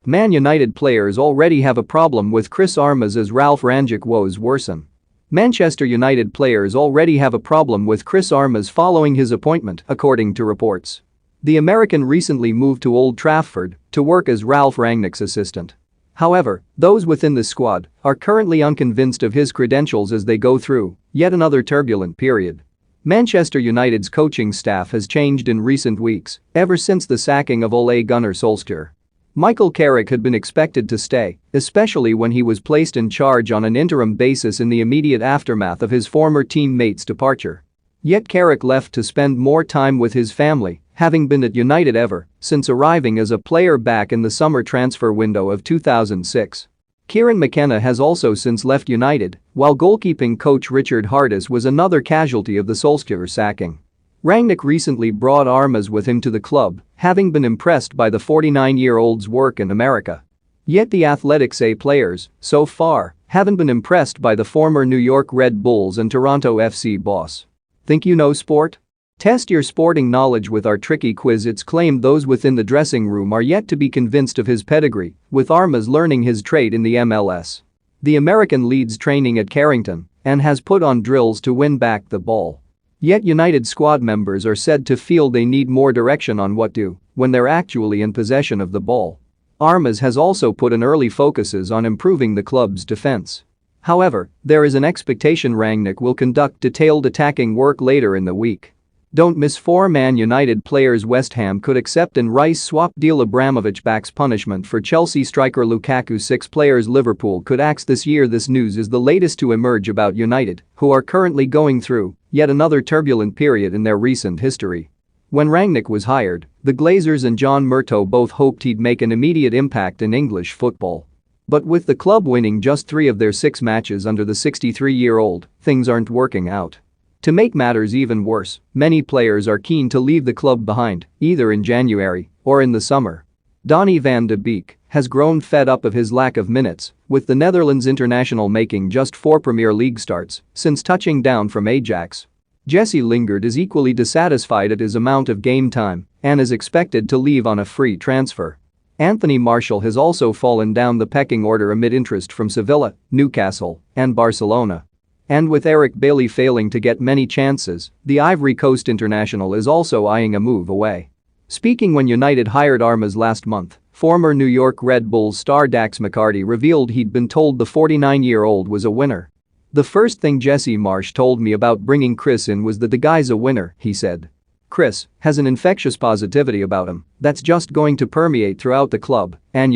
Man United players already have a problem with Chris Armas as Ralf Rangic woes worsen. Manchester United players already have a problem with Chris Armas following his appointment, according to reports. The American recently moved to Old Trafford to work as Ralf Rangnick's assistant. However, those within the squad are currently unconvinced of his credentials as they go through yet another turbulent period. Manchester United's coaching staff has changed in recent weeks, ever since the sacking of Ole Gunnar Solskjaer. Michael Carrick had been expected to stay, especially when he was placed in charge on an interim basis in the immediate aftermath of his former teammate's departure. Yet Carrick left to spend more time with his family, having been at United ever since arriving as a player back in the summer transfer window of 2006. Kieran McKenna has also since left United, while goalkeeping coach Richard Hardis was another casualty of the Solskjaer sacking. Rangnick recently brought Armas with him to the club, having been impressed by the 49-year-old's work in America. Yet the Athletics A players, so far, haven't been impressed by the former New York Red Bulls and Toronto FC boss. Think you know sport? Test your sporting knowledge with our tricky quiz. It's claimed those within the dressing room are yet to be convinced of his pedigree, with Armas learning his trade in the MLS. The American leads training at Carrington and has put on drills to win back the ball. Yet United squad members are said to feel they need more direction on what to do when they're actually in possession of the ball. Armas has also put an early focuses on improving the club's defense. However, there is an expectation Rangnick will conduct detailed attacking work later in the week. Don't miss 4 Man United players. West Ham could accept in Rice swap deal. Abramovich backs punishment for Chelsea striker Lukaku. 6 players Liverpool could axe this year. This news is the latest to emerge about United, who are currently going through yet another turbulent period in their recent history. When Rangnick was hired, the Glazers and John Murtough both hoped he'd make an immediate impact in English football. But with the club winning just 3 of their 6 matches under the 63-year-old, things aren't working out. To make matters even worse, many players are keen to leave the club behind, either in January or in the summer. Donny van de Beek has grown fed up of his lack of minutes, with the Netherlands international making just 4 Premier League starts since touching down from Ajax. Jesse Lingard is equally dissatisfied at his amount of game time and is expected to leave on a free transfer. Anthony Martial has also fallen down the pecking order amid interest from Sevilla, Newcastle, and Barcelona. And with Eric Bailly failing to get many chances, the Ivory Coast international is also eyeing a move away. Speaking when United hired Armas last month, former New York Red Bulls star Dax McCarty revealed he'd been told the 49-year-old was a winner. "The first thing Jesse Marsh told me about bringing Chris in was that the guy's a winner," he said. "Chris has an infectious positivity about him that's just going to permeate throughout the club, and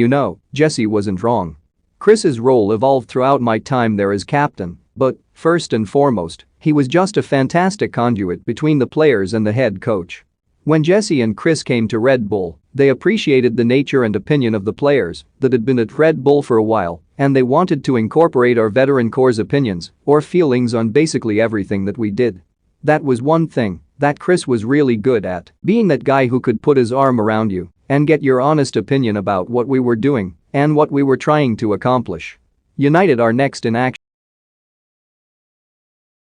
Jesse wasn't wrong. Chris's role evolved throughout my time there as captain, but first and foremost, he was just a fantastic conduit between the players and the head coach." When Jesse and Chris came to Red Bull, they appreciated the nature and opinion of the players that had been at Red Bull for a while, and they wanted to incorporate our veteran core's opinions or feelings on basically everything that we did. That was one thing that Chris was really good at, being that guy who could put his arm around you and get your honest opinion about what we were doing and what we were trying to accomplish. United are next in action.